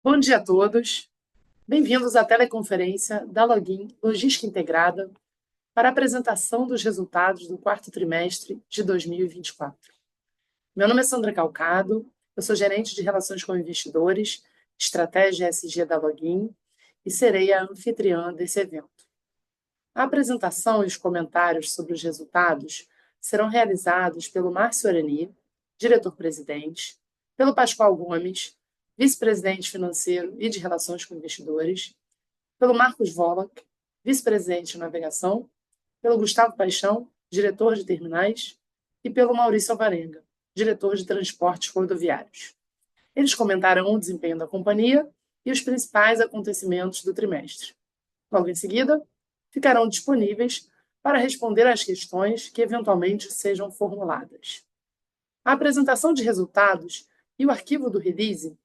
Bom dia a todos. Bem-vindos à teleconferência da Login Logística Integrada para a apresentação dos resultados do quarto trimestre de 2024. Meu nome é Sandra Calcado, eu sou gerente de Relações com Investidores, Estratégia ESG da Login e serei a anfitriã desse evento. A apresentação e os comentários sobre os resultados serão realizados pelo Márcio Arani, diretor-presidente, pelo Pascoal Gomes, vice-presidente financeiro e de Relações com Investidores, pelo Marcos Volak, vice-presidente de navegação, pelo Gustavo Paixão, diretor de terminais, e pelo Maurício Alvarenga, diretor de transportes rodoviários. Eles comentarão o desempenho da companhia e os principais acontecimentos do trimestre. Logo em seguida, ficarão disponíveis para responder às questões que eventualmente sejam formuladas. A apresentação de resultados e o arquivo do release,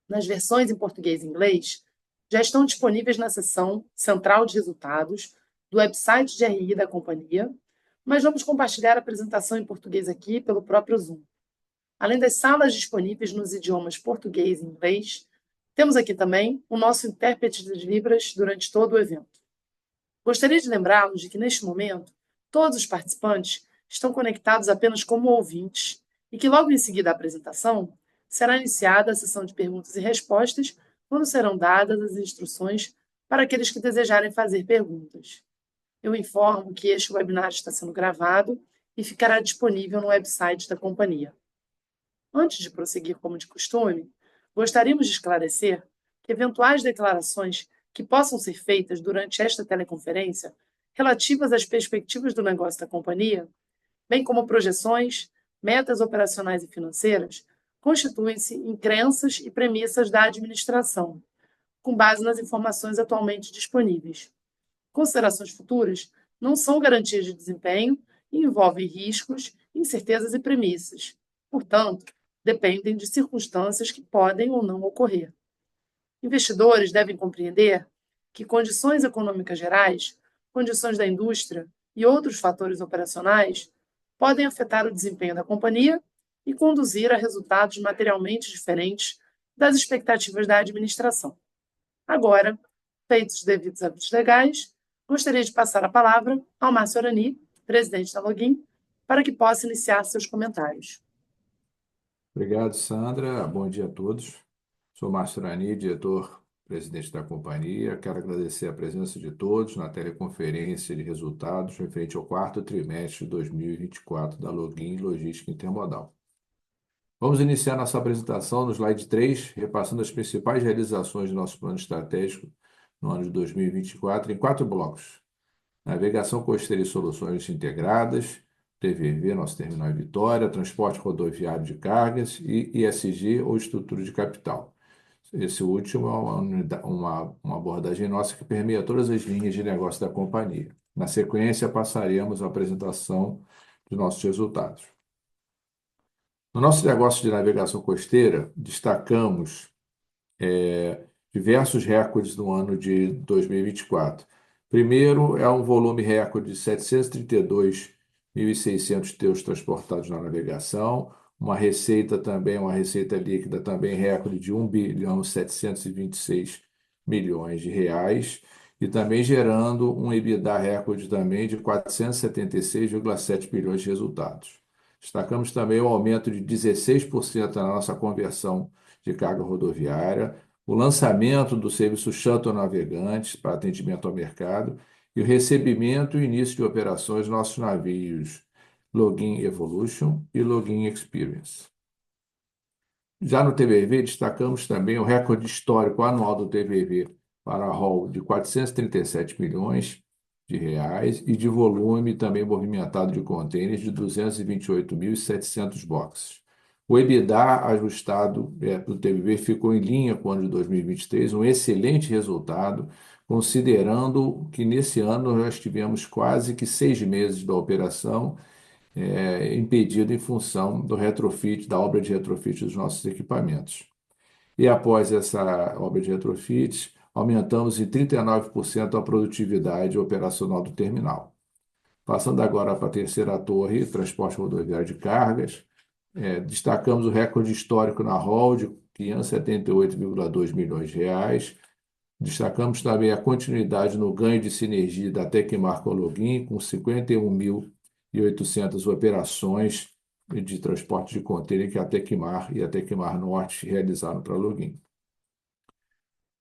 nas versões em português e inglês, já estão disponíveis na seção Central de Resultados do website de RI da companhia, mas vamos compartilhar a apresentação em português aqui pelo próprio Zoom. Além das salas disponíveis nos idiomas português e inglês, temos aqui também o nosso intérprete de Libras durante todo o evento. Gostaria de lembrá-los de que, neste momento, todos os participantes estão conectados apenas como ouvintes e que, logo em seguida à apresentação, será iniciada a sessão de perguntas e respostas, quando serão dadas as instruções para aqueles que desejarem fazer perguntas. Eu informo que este webinar está sendo gravado e ficará disponível no website da companhia. Antes de prosseguir como de costume, gostaríamos de esclarecer que eventuais declarações que possam ser feitas durante esta teleconferência relativas às perspectivas do negócio da companhia, bem como projeções, metas operacionais e financeiras, constituem-se em crenças e premissas da administração, com base nas informações atualmente disponíveis. Considerações futuras não são garantias de desempenho e envolvem riscos, incertezas e premissas. Portanto, dependem de circunstâncias que podem ou não ocorrer. Investidores devem compreender que condições econômicas gerais, condições da indústria e outros fatores operacionais podem afetar o desempenho da companhia e conduzir a resultados materialmente diferentes das expectativas da administração. Agora, feitos os devidos hábitos legais, gostaria de passar a palavra ao Márcio Arani, presidente da Login, para que possa iniciar seus comentários. Obrigado, Sandra. Bom dia a todos. Sou Márcio Rani, diretor-presidente da companhia. Quero agradecer a presença de todos na teleconferência de resultados referente ao quarto trimestre de 2024 da Login Logística Intermodal. Vamos iniciar nossa apresentação no slide 3, repassando as principais realizações do nosso plano estratégico no ano de 2024 em 4 blocos: navegação costeira e soluções integradas, TVV, nosso terminal em Vitória, transporte rodoviário de cargas e ISG, ou estrutura de capital. Esse último é uma abordagem nossa que permeia todas as linhas de negócio da companhia. Na sequência, passaremos a apresentação de nossos resultados. No nosso negócio de navegação costeira, destacamos diversos recordes no ano de 2024. Primeiro, é um volume recorde de 732.600 teus transportados na navegação, uma receita líquida também recorde de 1.726 bilhões de reais, e também gerando um EBITDA recorde também de 476,7 bilhões de resultados. Destacamos também o aumento de 16% na nossa conversão de carga rodoviária, o lançamento do serviço Shuttle Navegantes para atendimento ao mercado e o recebimento e início de operações dos nossos navios Login Evolution e Login Experience. Já no TVV, destacamos também o recorde histórico anual do TVV para a haul de 437 milhões de reais e de volume também movimentado de contêineres de 228.700 boxes. O EBITDA ajustado do TVV ficou em linha com o ano de 2023, um excelente resultado, considerando que nesse ano nós tivemos quase que 6 meses da operação impedido em função do retrofit, da obra de retrofit dos nossos equipamentos. E após essa obra de retrofit, aumentamos em 39% a produtividade operacional do terminal. Passando agora para a terceira torre, transporte rodoviário de cargas, destacamos o recorde histórico na haul de 578,2 milhões de reais. Destacamos também a continuidade no ganho de sinergia da Tecmar com a Login, com 51.800 operações de transporte de contêiner que a Tecmar e a Tecmar Norte realizaram para a Login.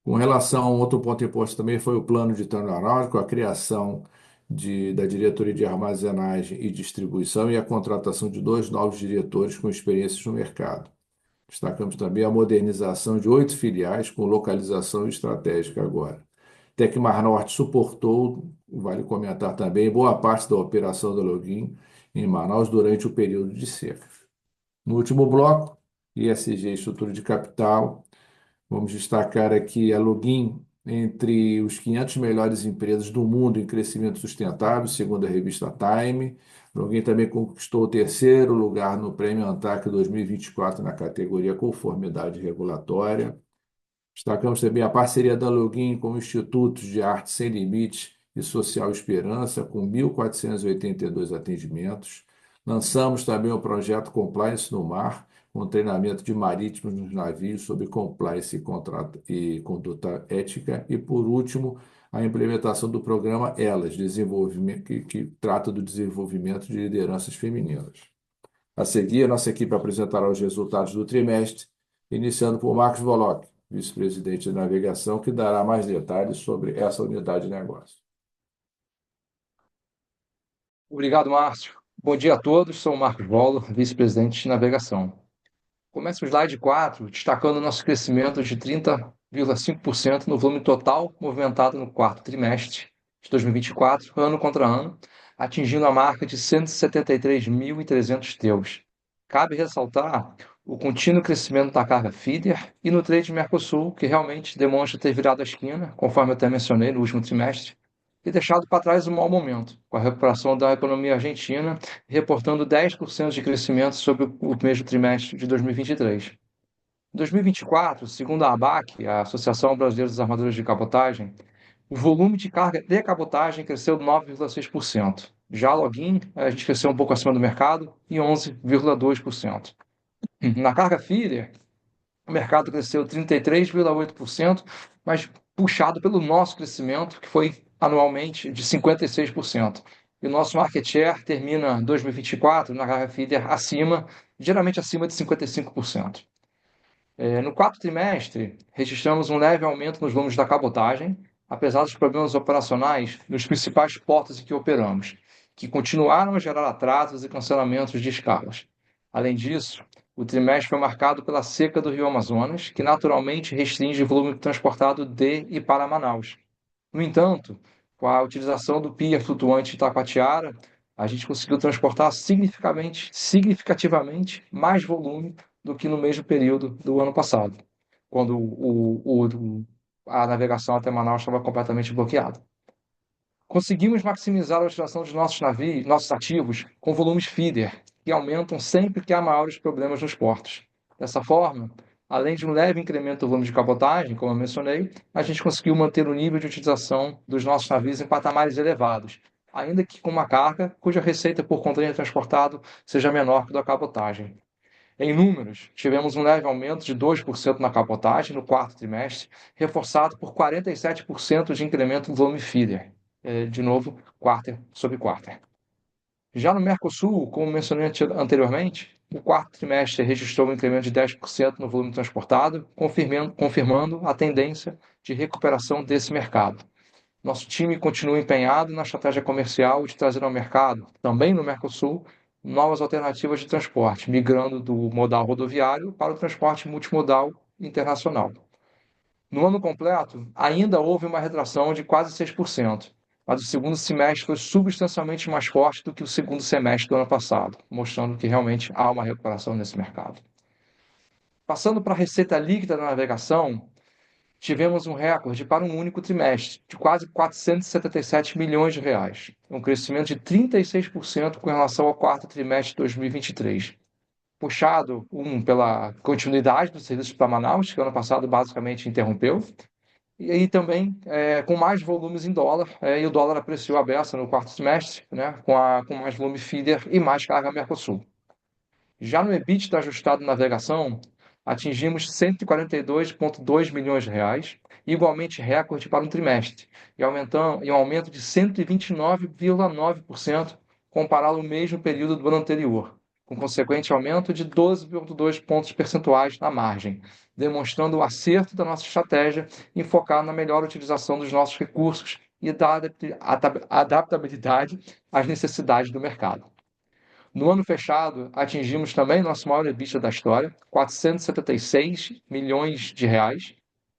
Com relação a outro ponto importante também foi o plano de turnaround, com a criação da diretoria de armazenagem e distribuição e a contratação de 2 novos diretores com experiências no mercado. Destacamos também a modernização de 8 filiais com localização estratégica agora. Tecmar Norte suportou, vale comentar também, boa parte da operação da Login em Manaus durante o período de seca. No último bloco, ESG, estrutura de capital, vamos destacar aqui a Login entre os 500 melhores empresas do mundo em crescimento sustentável, segundo a revista Time. A Login também conquistou o terceiro lugar no Prêmio ANTAC 2024 na categoria Conformidade Regulatória. Destacamos também a parceria da Login com institutos de arte sem limites e Social Esperança, com 1.482 atendimentos. Lançamos também o projeto Compliance no Mar, com treinamento de marítimos nos navios sobre compliance e conduta ética. E, por último, a implementação do programa Elas, desenvolvimento, que trata do desenvolvimento de lideranças femininas. A seguir, a nossa equipe apresentará os resultados do trimestre, iniciando por Marcos Bolocchi, vice-presidente de navegação, que dará mais detalhes sobre essa unidade de negócio. Obrigado, Márcio. Bom dia a todos. Sou o Marcos Volo, vice-presidente de navegação. Começa o slide 4, destacando o nosso crescimento de 30,5% no volume total movimentado no quarto trimestre de 2024, ano contra ano, atingindo a marca de 173.300 TEUs. Cabe ressaltar o contínuo crescimento da carga feeder e no trade Mercosul, que realmente demonstra ter virado a esquina, conforme eu até mencionei no último trimestre, e deixado para trás um mau momento, com a recuperação da economia argentina, reportando 10% de crescimento sobre o mesmo trimestre de 2023. Em 2024, segundo a ABAC, a Associação Brasileira dos Armadores de Cabotagem, o volume de carga de cabotagem cresceu 9,6%. Já a Login, a gente cresceu um pouco acima do mercado, em 11,2%. Na carga feeder, o mercado cresceu 33,8%, mas puxado pelo nosso crescimento, que foi anualmente de 56%. E o nosso market share termina 2024 na carga feeder geralmente acima de 55%. No quarto trimestre, registramos um leve aumento nos volumes da cabotagem, apesar dos problemas operacionais nos principais portos em que operamos, que continuaram a gerar atrasos e cancelamentos de escalas. Além disso, o trimestre foi marcado pela seca do Rio Amazonas, que naturalmente restringe o volume transportado de e para Manaus. No entanto, com a utilização do pier flutuante Itacoatiara, a gente conseguiu transportar significativamente mais volume do que no mesmo período do ano passado, quando a navegação até Manaus estava completamente bloqueada. Conseguimos maximizar a utilização dos nossos ativos com volumes feeder, que aumentam sempre que há maiores problemas nos portos. Dessa forma, além de um leve incremento do volume de cabotagem, como eu mencionei, a gente conseguiu manter o nível de utilização dos nossos navios em patamares elevados, ainda que com uma carga cuja receita por contêiner transportado seja menor que da cabotagem. Em números, tivemos um leve aumento de 2% na cabotagem no quarto trimestre, reforçado por 47% de incremento no volume feeder, de novo, quarter sobre quarter. Já no Mercosul, como mencionei anteriormente, o quarto trimestre registrou um incremento de 10% no volume transportado, confirmando a tendência de recuperação desse mercado. Nosso time continua empenhado na estratégia comercial de trazer ao mercado, também no Mercosul, novas alternativas de transporte, migrando do modal rodoviário para o transporte multimodal internacional. No ano completo, ainda houve uma retração de quase 6%, mas o segundo semestre foi substancialmente mais forte do que o segundo semestre do ano passado, mostrando que realmente há uma recuperação nesse mercado. Passando para a receita líquida da navegação, tivemos um recorde para um único trimestre, de quase 477 milhões de reais, um crescimento de 36% com relação ao quarto trimestre de 2023. Puxado, pela continuidade dos serviços para Manaus, que ano passado basicamente interrompeu, e aí também com mais volumes em dólar, e o dólar apreciou a beça no quarto trimestre, né, com mais volume feeder e mais carga Mercosul. Já no EBITDA ajustado de navegação, atingimos R$ 142,2 milhões, igualmente recorde para um trimestre, e um aumento de 129,9% comparado ao mesmo período do ano anterior, com consequente aumento de 12,2 pontos percentuais na margem, demonstrando o acerto da nossa estratégia em focar na melhor utilização dos nossos recursos e da adaptabilidade às necessidades do mercado. No ano fechado, atingimos também nosso maior EBITDA da história, R$ 476 milhões,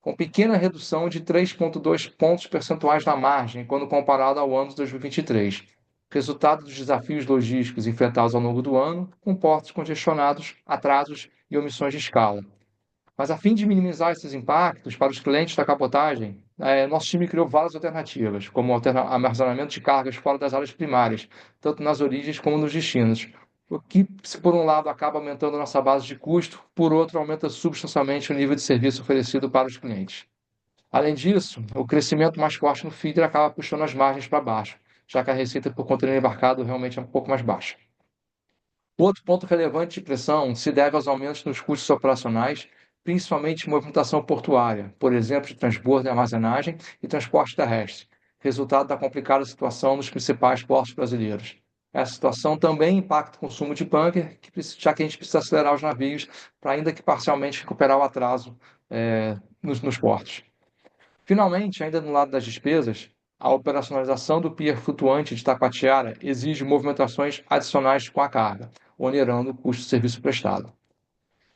com pequena redução de 3,2 pontos percentuais na margem quando comparado ao ano de 2023, resultado dos desafios logísticos enfrentados ao longo do ano, com portos congestionados, atrasos e omissões de escala. Mas a fim de minimizar esses impactos para os clientes da cabotagem, nosso time criou várias alternativas, como armazenamento de cargas fora das áreas primárias, tanto nas origens como nos destinos, o que, se por um lado acaba aumentando nossa base de custo, por outro aumenta substancialmente o nível de serviço oferecido para os clientes. Além disso, o crescimento mais forte no feeder acaba puxando as margens para baixo, já que a receita por container embarcado realmente é um pouco mais baixa. Outro ponto relevante de pressão se deve aos aumentos nos custos operacionais, principalmente movimentação portuária, por exemplo, de transbordo e armazenagem e transporte terrestre, resultado da complicada situação nos principais portos brasileiros. Essa situação também impacta o consumo de bunker, já que a gente precisa acelerar os navios para, ainda que parcialmente, recuperar o atraso nos portos. Finalmente, ainda no lado das despesas, a operacionalização do pier flutuante de Taquatiara exige movimentações adicionais com a carga, onerando o custo do serviço prestado.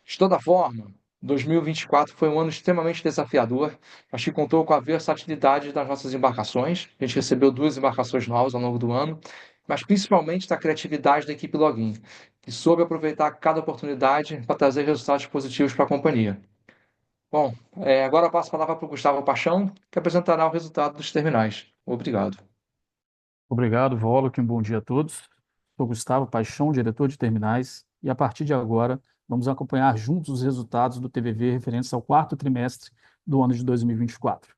De toda forma, 2024 foi um ano extremamente desafiador, mas que contou com a versatilidade das nossas embarcações. A gente recebeu 2 embarcações novas ao longo do ano, mas principalmente da criatividade da equipe Login, que soube aproveitar cada oportunidade para trazer resultados positivos para a companhia. Bom, agora eu passo a palavra para o Gustavo Paixão, que apresentará o resultado dos terminais. Obrigado. Obrigado, Wolof. Um bom dia a todos. Sou Gustavo Paixão, diretor de terminais, e a partir de agora vamos acompanhar juntos os resultados do TVV referentes ao quarto trimestre do ano de 2024.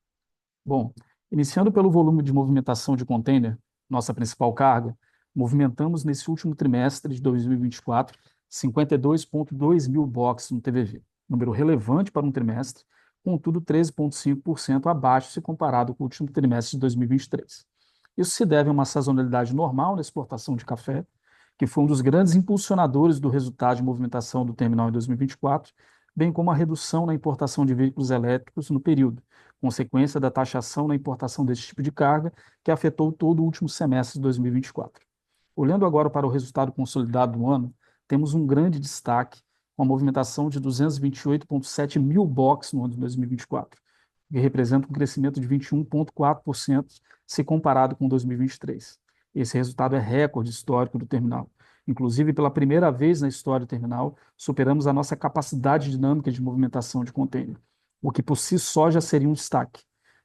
Bom, iniciando pelo volume de movimentação de container, nossa principal carga, movimentamos nesse último trimestre de 2024 52,2 mil boxes no TVV, número relevante para um trimestre, contudo 13,5% abaixo se comparado com o último trimestre de 2023. Isso se deve a uma sazonalidade normal na exportação de café, que foi um dos grandes impulsionadores do resultado de movimentação do terminal em 2024, bem como a redução na importação de veículos elétricos no período, consequência da taxação na importação desse tipo de carga, que afetou todo o último semestre de 2024. Olhando agora para o resultado consolidado do ano, temos um grande destaque com a movimentação de 228,7 mil boxes no ano de 2024, que representa um crescimento de 21,4% se comparado com 2023. Esse resultado é recorde histórico do terminal. Inclusive, pela primeira vez na história do terminal, superamos a nossa capacidade dinâmica de movimentação de contêiner, o que por si só já seria um destaque.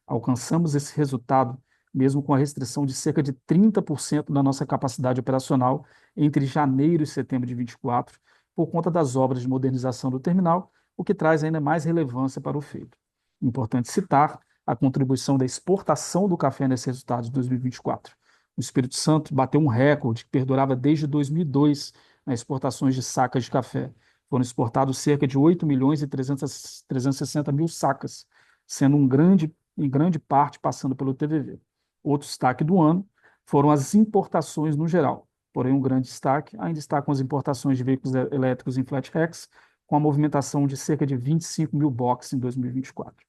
Alcançamos esse resultado mesmo com a restrição de cerca de 30% da nossa capacidade operacional entre janeiro e setembro de 2024, por conta das obras de modernização do terminal, o que traz ainda mais relevância para o feito. Importante citar a contribuição da exportação do café nesse resultado de 2024. O Espírito Santo bateu um recorde que perdurava desde 2002 nas exportações de sacas de café. Foram exportados cerca de 8 milhões e 360 mil sacas, sendo em grande parte passando pelo TVV. Outro destaque do ano foram as importações no geral, porém um grande destaque ainda está com as importações de veículos elétricos em flat racks, com a movimentação de cerca de 25 mil boxes em 2024.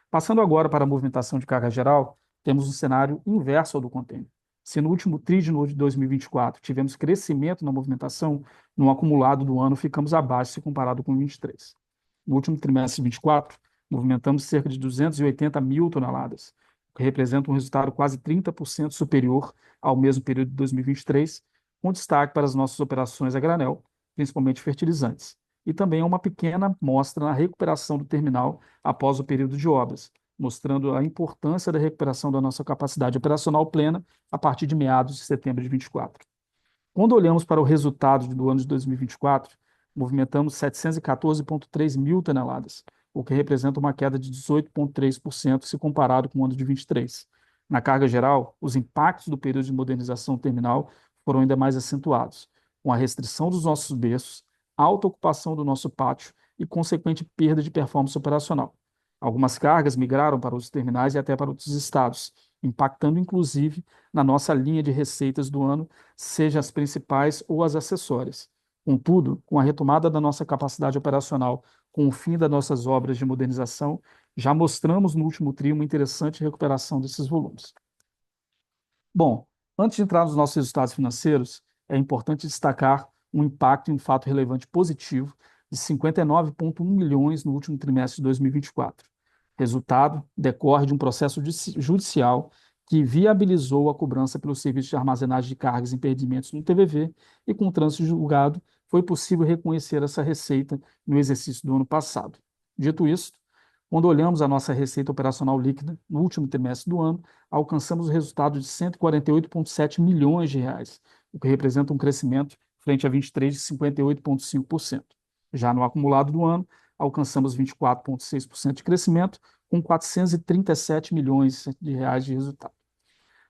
Passando agora para a movimentação de carga geral, temos um cenário inverso ao do contêiner. Se no último trígono de 2024 tivemos crescimento na movimentação, no acumulado do ano ficamos abaixo se comparado com 2023. No último trimestre de 2024, movimentamos cerca de 280 mil toneladas, o que representa um resultado quase 30% superior ao mesmo período de 2023, com destaque para as nossas operações a granel, principalmente fertilizantes. E também uma pequena mostra na recuperação do terminal após o período de obras, mostrando a importância da recuperação da nossa capacidade operacional plena a partir de meados de setembro de 2024. Quando olhamos para o resultado do ano de 2024, movimentamos 714,3 mil toneladas, o que representa uma queda de 18,3% se comparado com o ano de 2023. Na carga geral, os impactos do período de modernização terminal foram ainda mais acentuados, com a restrição dos nossos berços, alta ocupação do nosso pátio e consequente perda de performance operacional. Algumas cargas migraram para outros terminais e até para outros estados, impactando inclusive na nossa linha de receitas do ano, seja as principais ou as acessórias. Contudo, com a retomada da nossa capacidade operacional, com o fim das nossas obras de modernização, já mostramos no último trimestre uma interessante recuperação desses volumes. Bom, antes de entrar nos nossos resultados financeiros, é importante destacar um impacto e um fato relevante positivo de 59,1 milhões no último trimestre de 2024. Resultado decorre de um processo judicial que viabilizou a cobrança pelo serviço de armazenagem de cargas e perdimentos no TVV e, com o trânsito julgado, foi possível reconhecer essa receita no exercício do ano passado. Dito isso, quando olhamos a nossa receita operacional líquida no último trimestre do ano, alcançamos o resultado de 148,7 milhões de reais, o que representa um crescimento frente a 23 de 58,5%. Já no acumulado do ano, alcançamos 24,6% de crescimento, com 437 milhões de reais de resultado.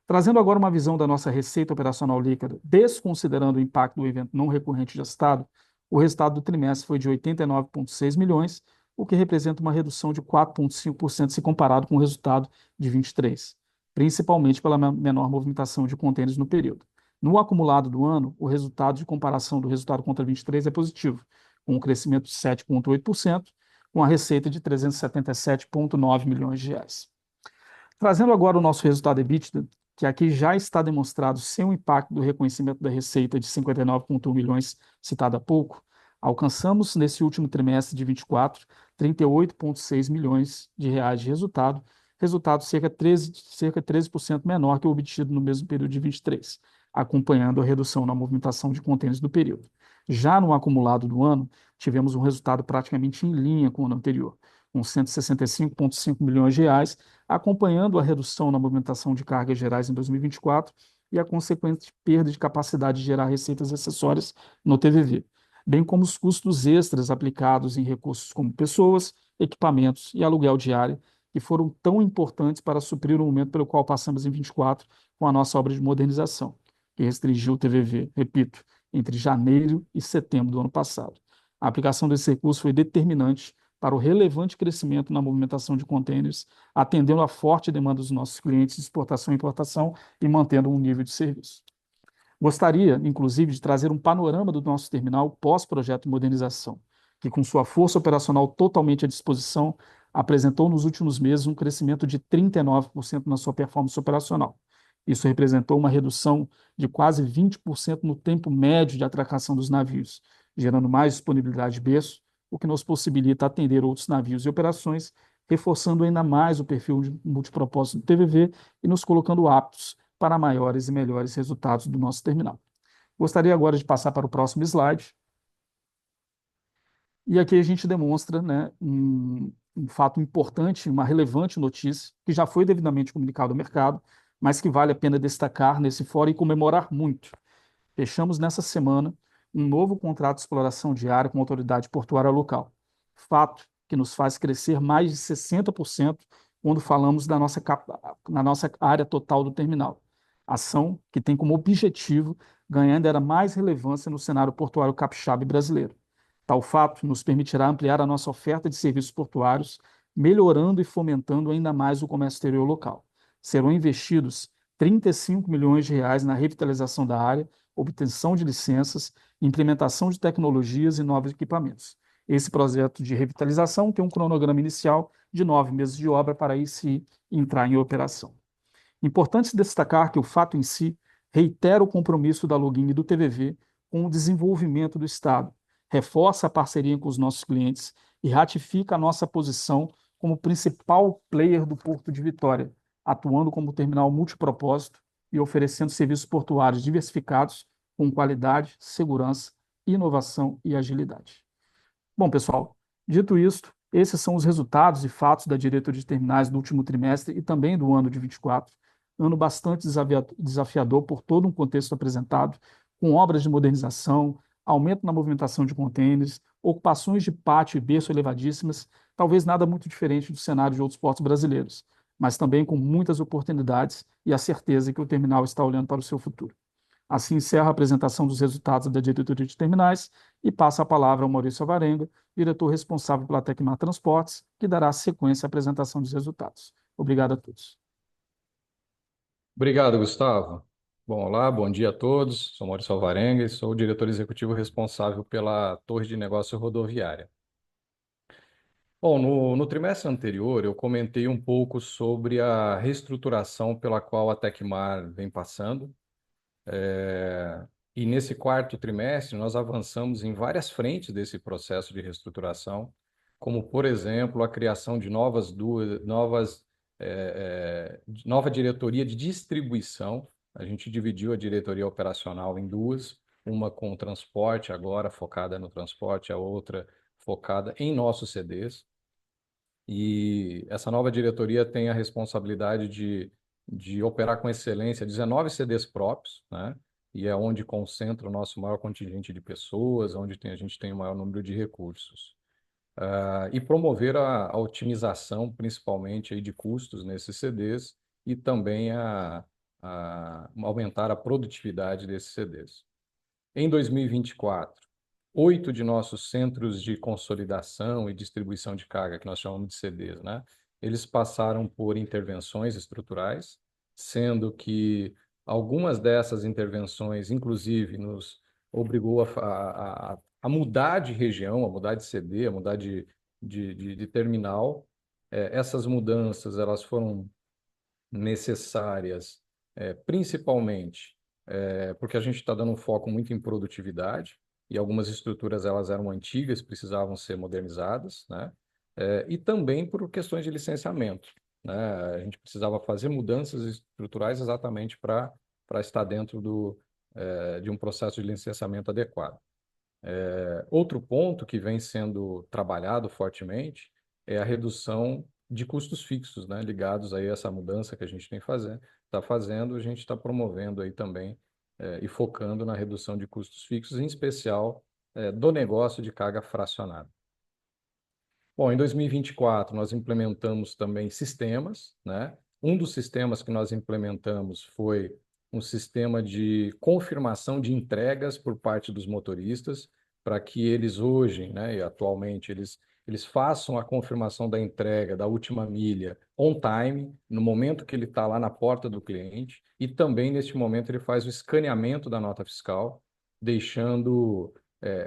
Trazendo agora uma visão da nossa receita operacional líquida, desconsiderando o impacto do evento não recorrente de estado, o resultado do trimestre foi de 89,6 milhões, o que representa uma redução de 4,5% se comparado com o resultado de 23, principalmente pela menor movimentação de contêineres no período. No acumulado do ano, o resultado de comparação do resultado contra 23 é positivo, com um crescimento de 7,8%, com a receita de 377,9 milhões de reais. Trazendo agora o nosso resultado EBITDA, que aqui já está demonstrado sem o impacto do reconhecimento da receita de 59,1 milhões citado há pouco, alcançamos nesse último trimestre de 24 38,6 milhões de reais de resultado cerca de 13% menor que o obtido no mesmo período de 23, acompanhando a redução na movimentação de contêineres do período. Já no acumulado do ano, tivemos um resultado praticamente em linha com o ano anterior, com 165,5 milhões de reais, acompanhando a redução na movimentação de cargas gerais em 2024 e a consequente perda de capacidade de gerar receitas acessórias no TVV, bem como os custos extras aplicados em recursos como pessoas, equipamentos e aluguel diário, que foram tão importantes para suprir o momento pelo qual passamos em 24 com a nossa obra de modernização, que restringiu o TVV, repito, entre janeiro e setembro do ano passado. A aplicação desse recurso foi determinante para o relevante crescimento na movimentação de contêineres, atendendo à forte demanda dos nossos clientes de exportação e importação e mantendo um nível de serviço. Gostaria, inclusive, de trazer um panorama do nosso terminal pós-projeto de modernização, que, com sua força operacional totalmente à disposição, apresentou nos últimos meses um crescimento de 39% na sua performance operacional. Isso representou uma redução de quase 20% no tempo médio de atracação dos navios, gerando mais disponibilidade de berço, o que nos possibilita atender outros navios e operações, reforçando ainda mais o perfil de multipropósito do TVV e nos colocando aptos para maiores e melhores resultados do nosso terminal. Gostaria agora de passar para o próximo slide. E aqui a gente demonstra, né, um fato importante, uma relevante notícia, que já foi devidamente comunicado ao mercado, mas que vale a pena destacar nesse fórum e comemorar muito. Fechamos nessa semana um novo contrato de exploração diária com a autoridade portuária local. Fato que nos faz crescer mais de 60% quando falamos na nossa área total do terminal. Ação que tem como objetivo ganhar ainda mais relevância no cenário portuário capixaba e brasileiro. Tal fato nos permitirá ampliar a nossa oferta de serviços portuários, melhorando e fomentando ainda mais o comércio exterior local. Serão investidos 35 milhões de reais na revitalização da área, obtenção de licenças, implementação de tecnologias e novos equipamentos. Esse projeto de revitalização tem um cronograma inicial de 9 meses de obra para aí se entrar em operação. Importante destacar que o fato em si reitera o compromisso da Login e do TVV com o desenvolvimento do Estado, reforça a parceria com os nossos clientes e ratifica a nossa posição como principal player do Porto de Vitória, atuando como terminal multipropósito e oferecendo serviços portuários diversificados com qualidade, segurança, inovação e agilidade. Bom, pessoal, dito isto, esses são os resultados e fatos da diretoria de terminais do último trimestre e também do ano de 24, ano bastante desafiador por todo um contexto apresentado, com obras de modernização, aumento na movimentação de contêineres, ocupações de pátio e berço elevadíssimas, talvez nada muito diferente do cenário de outros portos brasileiros, mas também com muitas oportunidades e a certeza que o terminal está olhando para o seu futuro. Assim, encerro a apresentação dos resultados da diretoria de terminais e passo a palavra ao Maurício Alvarenga, diretor responsável pela Tecmar Transportes, que dará sequência à apresentação dos resultados. Obrigado a todos. Obrigado, Gustavo. Bom, olá, bom dia a todos. Sou Maurício Alvarenga e sou o diretor executivo responsável pela Torre de Negócio Rodoviária. Bom, no trimestre anterior, eu comentei um pouco sobre a reestruturação pela qual a Tecmar vem passando. E nesse quarto trimestre, nós avançamos em várias frentes desse processo de reestruturação, como, por exemplo, a criação de nova diretoria de distribuição. A gente dividiu a diretoria operacional em duas, uma com o transporte, agora focada no transporte, a outra focada em nossos CDs. E essa nova diretoria tem a responsabilidade de operar com excelência 19 CDs próprios, né? E é onde concentra o nosso maior contingente de pessoas, onde a gente tem o maior número de recursos. E promover a otimização, principalmente aí, de custos nesses CDs e também aumentar a produtividade desses CDs. Em 2024, 8 de nossos centros de consolidação e distribuição de carga, que nós chamamos de CDs, né? Eles passaram por intervenções estruturais, sendo que algumas dessas intervenções, inclusive, nos obrigou a mudar de região, a mudar de CD, a mudar de terminal. Essas mudanças elas foram necessárias, principalmente porque a gente está dando um foco muito em produtividade e algumas estruturas elas eram antigas, precisavam ser modernizadas, né? E também por questões de licenciamento, né? A gente precisava fazer mudanças estruturais exatamente para estar dentro de um processo de licenciamento adequado. Outro ponto que vem sendo trabalhado fortemente é a redução de custos fixos, né, ligados aí a essa mudança que a gente está fazendo, a gente está promovendo aí também e focando na redução de custos fixos, em especial do negócio de carga fracionada. Bom, em 2024 nós implementamos também sistemas, né? Um dos sistemas que nós implementamos foi um sistema de confirmação de entregas por parte dos motoristas, para que eles hoje, né, e atualmente, eles façam a confirmação da entrega da última milha on time, no momento que ele está lá na porta do cliente, e também neste momento ele faz o escaneamento da nota fiscal, deixando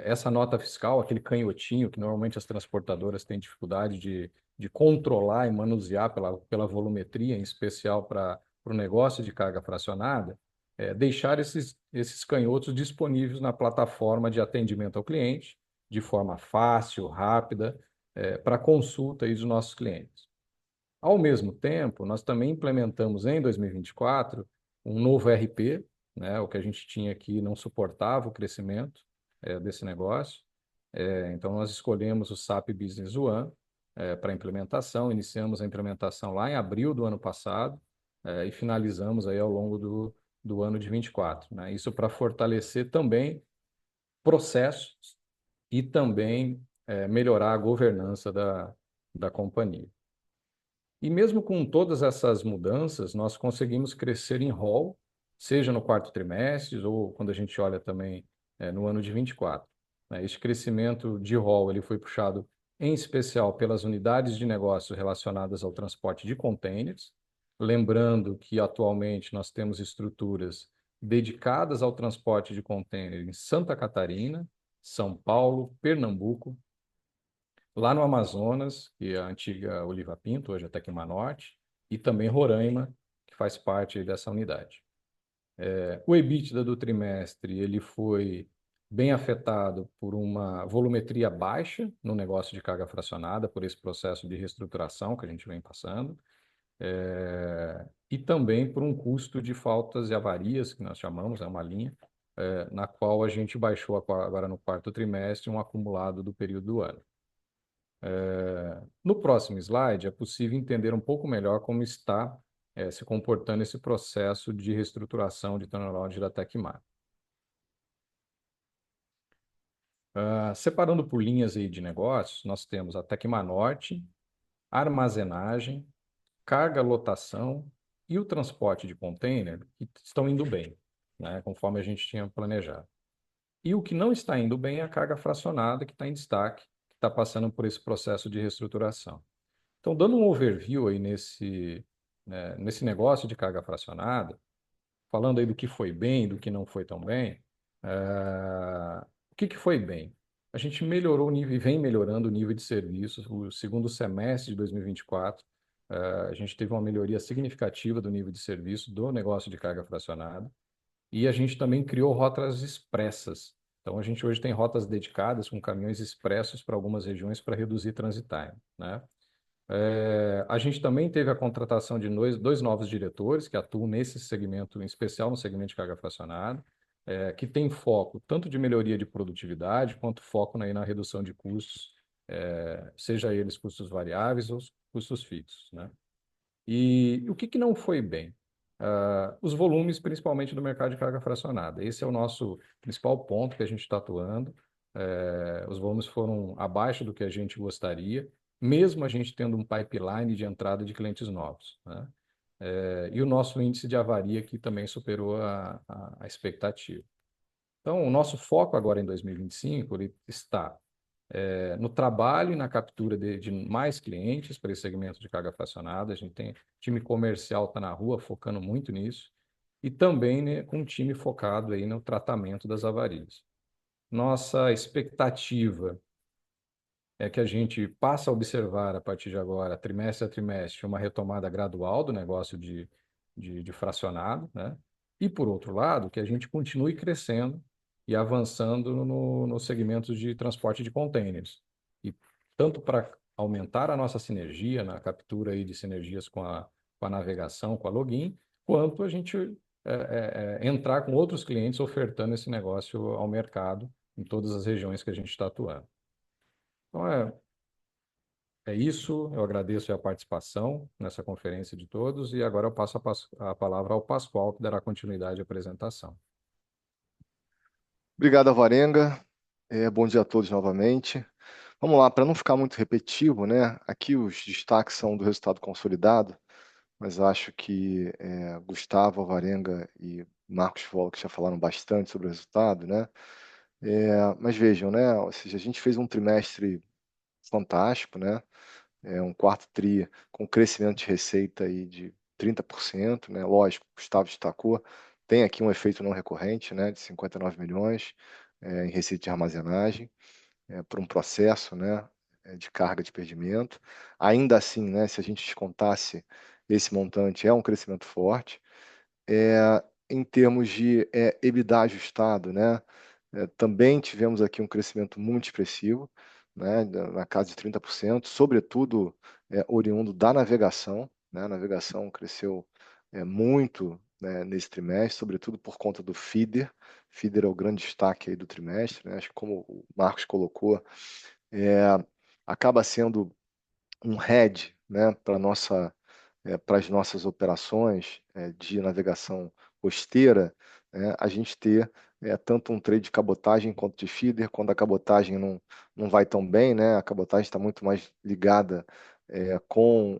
essa nota fiscal, aquele canhotinho que normalmente as transportadoras têm dificuldade de controlar e manusear pela volumetria, em especial para o negócio de carga fracionada, deixar esses canhotos disponíveis na plataforma de atendimento ao cliente, de forma fácil, rápida, para consulta aí dos nossos clientes. Ao mesmo tempo, nós também implementamos em 2024 um novo ERP, né? O que a gente tinha aqui não suportava o crescimento desse negócio. Então, nós escolhemos o SAP Business One para implementação. Iniciamos a implementação lá em abril do ano passado e finalizamos aí ao longo do ano de 24, né? Isso para fortalecer também processos e também melhorar a governança da companhia. E mesmo com todas essas mudanças, nós conseguimos crescer em rol, seja no quarto trimestre ou quando a gente olha também no ano de 24. Este crescimento de rol ele foi puxado em especial pelas unidades de negócio relacionadas ao transporte de contêineres, lembrando que atualmente nós temos estruturas dedicadas ao transporte de contêineres em Santa Catarina, São Paulo, Pernambuco, lá no Amazonas, que é a antiga Oliva Pinto, hoje é Tecmar Norte, e também Roraima, que faz parte dessa unidade. O EBITDA do trimestre ele foi bem afetado por uma volumetria baixa no negócio de carga fracionada, por esse processo de reestruturação que a gente vem passando, e também por um custo de faltas e avarias, que nós chamamos, é uma linha, na qual a gente baixou agora no quarto trimestre um acumulado do período do ano. No próximo slide, é possível entender um pouco melhor como está se comportando esse processo de reestruturação de turnaround da Tecmar. Separando por linhas aí de negócios, nós temos a Tecmar Norte, armazenagem, carga lotação e o transporte de container, que estão indo bem. né, conforme a gente tinha planejado. E o que não está indo bem é a carga fracionada, que está em destaque, que está passando por esse processo de reestruturação. Então, dando um overview aí nesse negócio de carga fracionada, falando aí do que foi bem, do que não foi tão bem, o que foi bem? A gente melhorou o nível e vem melhorando o nível de serviços. O segundo semestre de 2024, a gente teve uma melhoria significativa do nível de serviço do negócio de carga fracionada. E a gente também criou rotas expressas. Então, a gente hoje tem rotas dedicadas com caminhões expressos para algumas regiões para reduzir transit time, né? A gente também teve a contratação de dois novos diretores que atuam nesse segmento, em especial no segmento de carga fracionada, que tem foco tanto de melhoria de produtividade quanto foco na redução de custos, seja eles custos variáveis ou custos fixos, né? E o que não foi bem? Os volumes, principalmente do mercado de carga fracionada. Esse é o nosso principal ponto que a gente está atuando. Os volumes foram abaixo do que a gente gostaria, mesmo a gente tendo um pipeline de entrada de clientes novos, né? E o nosso índice de avaria que também superou a expectativa. Então, o nosso foco agora em 2025 ele está no trabalho e na captura de mais clientes para esse segmento de carga fracionada. A gente tem time comercial está na rua focando muito nisso e também, né, com um time focado aí no tratamento das avarias. Nossa expectativa é que a gente passe a observar a partir de agora, trimestre a trimestre, uma retomada gradual do negócio de fracionado, né? E, por outro lado, que a gente continue crescendo e avançando no segmento de transporte de contêineres. E tanto para aumentar a nossa sinergia, na captura aí de sinergias com a navegação, com a login, quanto a gente entrar com outros clientes ofertando esse negócio ao mercado em todas as regiões que a gente está atuando. Então, é isso. Eu agradeço a participação nessa conferência de todos e agora eu passo a palavra ao Pascoal, que dará continuidade à apresentação. Obrigado, Alvarenga. Bom dia a todos novamente. Vamos lá, para não ficar muito repetitivo, né? Aqui os destaques são do resultado consolidado, mas acho que Gustavo, Alvarenga e Marcos Volk já falaram bastante sobre o resultado, né? Mas vejam, né? Ou seja, a gente fez um trimestre fantástico, né? Um quarto tri com crescimento de receita aí de 30%, né? Lógico, o Gustavo destacou, tem aqui um efeito não recorrente, né? De 59 milhões em receita de armazenagem, por um processo, né? De carga de perdimento. Ainda assim, né? Se a gente descontasse esse montante, é um crescimento forte. Em termos de EBITDA ajustado, né? Também tivemos aqui um crescimento muito expressivo, né? Na casa de 30%, sobretudo oriundo da navegação, né? A navegação cresceu muito, né, nesse trimestre, sobretudo por conta do feeder. Feeder é o grande destaque aí do trimestre, né? Acho que como o Marcos colocou, acaba sendo um hedge, né, para as nossas operações de navegação costeira, né, a gente ter tanto um trade de cabotagem quanto de feeder. Quando a cabotagem não vai tão bem, né, a cabotagem está muito mais ligada com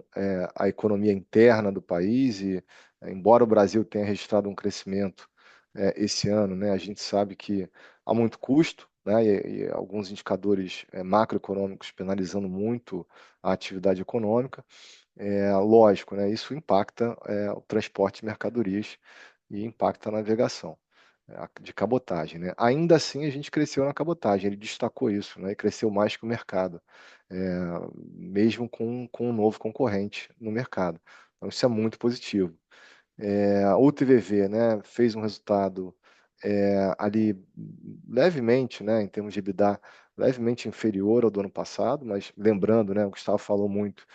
a economia interna do país e, embora o Brasil tenha registrado um crescimento esse ano, né, a gente sabe que há muito custo, né, e alguns indicadores macroeconômicos penalizando muito a atividade econômica. Lógico, né, isso impacta o transporte de mercadorias e impacta a navegação de cabotagem, né? Ainda assim, a gente cresceu na cabotagem, ele destacou isso, né, e cresceu mais que o mercado, mesmo com um novo concorrente no mercado. Então, isso é muito positivo. O TVV, né, fez um resultado ali levemente, né, em termos de EBITDA, levemente inferior ao do ano passado, mas lembrando, né, o Gustavo falou muito,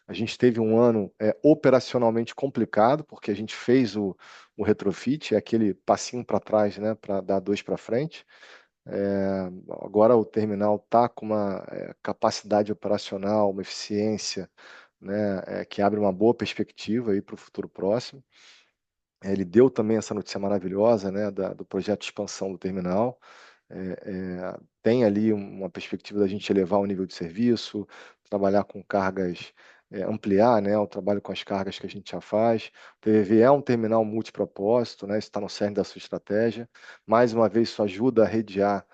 a gente teve um ano operacionalmente complicado, porque a gente fez o retrofit, aquele passinho para trás, né, para dar dois para frente. Agora o terminal está com uma capacidade operacional, uma eficiência, né, que abre uma boa perspectiva para o futuro próximo. Ele deu também essa notícia maravilhosa, né, do projeto de expansão do terminal. Tem ali uma perspectiva da gente elevar o nível de serviço, trabalhar com cargas ampliar, né, o trabalho com as cargas que a gente já faz. O TVV é um terminal multipropósito, né, isso está no cerne da sua estratégia. Mais uma vez, isso ajuda a redear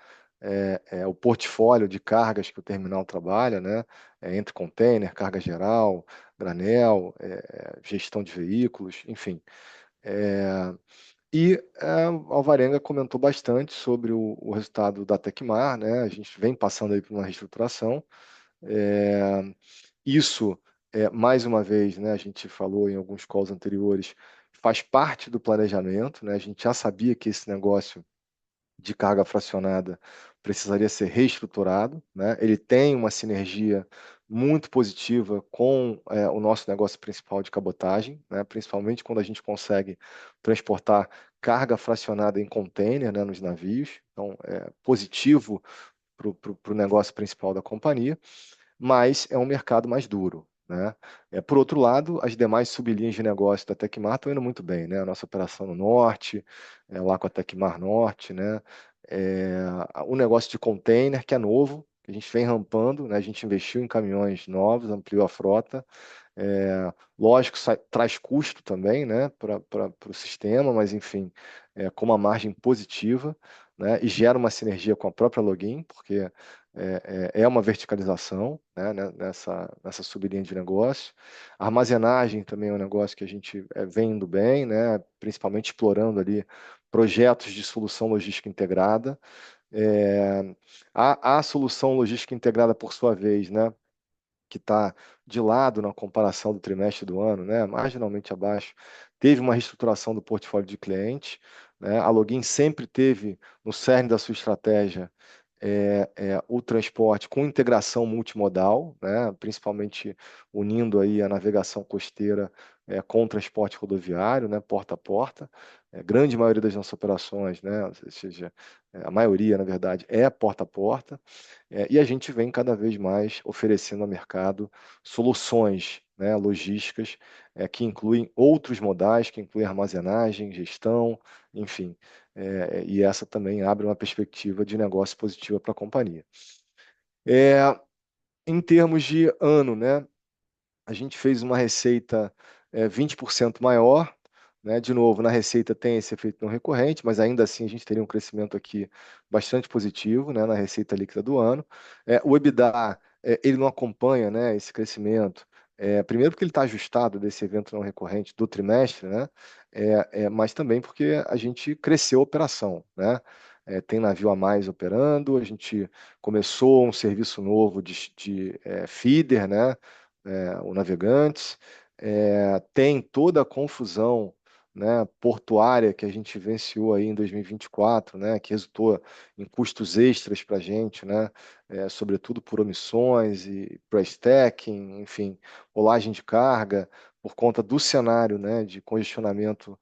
o portfólio de cargas que o terminal trabalha, né, entre container, carga geral, granel, gestão de veículos, enfim. A Alvarenga comentou bastante sobre o resultado da Tecmar, né? A gente vem passando aí por uma reestruturação. É, Isso, mais uma vez, né, a gente falou em alguns calls anteriores, faz parte do planejamento, né? A gente já sabia que esse negócio de carga fracionada precisaria ser reestruturado, né? Ele tem uma sinergia muito positiva com o nosso negócio principal de cabotagem, né? Principalmente quando a gente consegue transportar carga fracionada em container, né, nos navios. Então, é positivo para o negócio principal da companhia, mas é um mercado mais duro, né? Por outro lado, as demais sublinhas de negócio da Tecmar estão indo muito bem, né? A nossa operação no Norte, lá com a Tecmar Norte, né? O negócio de container, que é novo, que a gente vem rampando, né? A gente investiu em caminhões novos, ampliou a frota. Lógico, traz custo também, né, para o sistema, mas enfim, com uma margem positiva, né, e gera uma sinergia com a própria Login, porque é uma verticalização, né, nessa sublinha de negócio. A armazenagem também é um negócio que a gente vem indo bem, né, principalmente explorando ali projetos de solução logística integrada. A solução logística integrada, por sua vez, né, que está de lado na comparação do trimestre do ano, né, marginalmente abaixo, teve uma reestruturação do portfólio de clientes, né, a Login sempre teve no cerne da sua estratégia o transporte com integração multimodal, né, principalmente unindo aí a navegação costeira com o transporte rodoviário, né, porta a porta. Grande maioria das nossas operações, né, ou seja, a maioria, na verdade, é porta a porta. E a gente vem cada vez mais oferecendo ao mercado soluções, né, logísticas, que incluem outros modais, que incluem armazenagem, gestão, enfim. E essa também abre uma perspectiva de negócio positiva para a companhia. Em termos de ano, né, a gente fez uma receita 20% maior, né? De novo, na receita tem esse efeito não recorrente, mas ainda assim a gente teria um crescimento aqui bastante positivo, né, na receita líquida do ano. O EBITDA, ele não acompanha, né, esse crescimento. Primeiro porque ele está ajustado desse evento não recorrente do trimestre, né? Mas também porque a gente cresceu a operação, né? Tem navio a mais operando, a gente começou um serviço novo de feeder, né? O Navegantes, tem toda a confusão, né, portuária que a gente vivenciou aí em 2024, né, que resultou em custos extras para a gente, né, sobretudo por omissões e price stacking, enfim, rolagem de carga, por conta do cenário, né, de congestionamento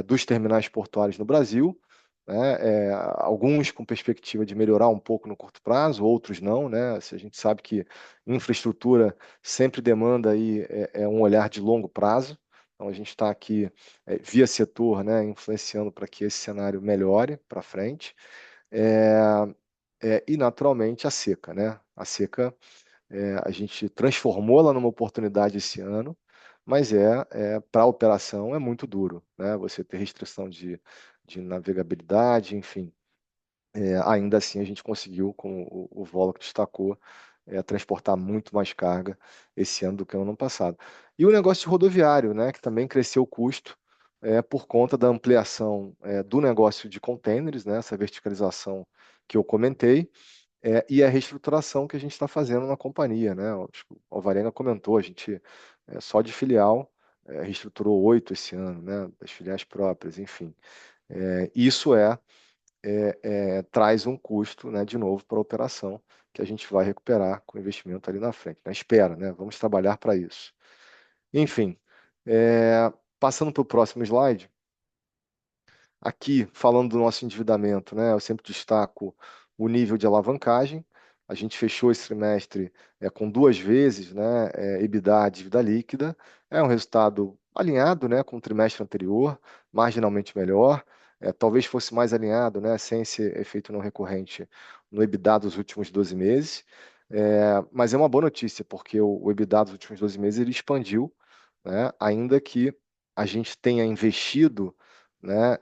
dos terminais portuários no Brasil, né, alguns com perspectiva de melhorar um pouco no curto prazo, outros não, né? Se a gente sabe que infraestrutura sempre demanda aí um olhar de longo prazo. Então a gente está aqui via setor, né, influenciando para que esse cenário melhore para frente. E naturalmente a seca, né? A seca a gente transformou ela numa oportunidade esse ano, mas para a operação é muito duro, né? Você ter restrição de navegabilidade, enfim. Ainda assim, a gente conseguiu, como o Volo destacou, transportar muito mais carga esse ano do que no ano passado. E o negócio de rodoviário, né, que também cresceu o custo por conta da ampliação do negócio de containers, né, essa verticalização que eu comentei, e a reestruturação que a gente está fazendo na companhia, né? Acho que o Alvarenga comentou, a gente só de filial reestruturou 8 esse ano, né, das filiais próprias, enfim. Isso traz um custo, né, de novo para a operação, que a gente vai recuperar com o investimento ali na frente. Na espera, né? Vamos trabalhar para isso. Enfim, passando para o próximo slide, aqui falando do nosso endividamento, né, eu sempre destaco o nível de alavancagem. A gente fechou esse trimestre com 2 vezes, né, EBITDA, dívida líquida. É um resultado alinhado, né, com o trimestre anterior, marginalmente melhor. Talvez fosse mais alinhado, né, sem esse efeito não recorrente no EBITDA dos últimos 12 meses. Mas é uma boa notícia, porque o EBITDA dos últimos 12 meses ele expandiu, né? Ainda que a gente tenha investido, né,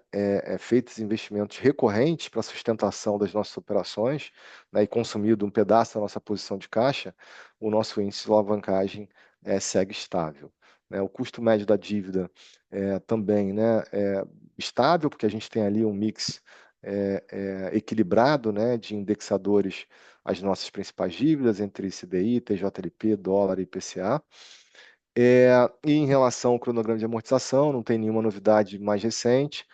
feito esses investimentos recorrentes para a sustentação das nossas operações, né, e consumido um pedaço da nossa posição de caixa, o nosso índice de alavancagem segue estável, né? O custo médio da dívida também, né, estável, porque a gente tem ali um mix equilibrado, né, de indexadores às nossas principais dívidas, entre CDI, TJLP, dólar e IPCA. E em relação ao cronograma de amortização, não tem nenhuma novidade mais recente.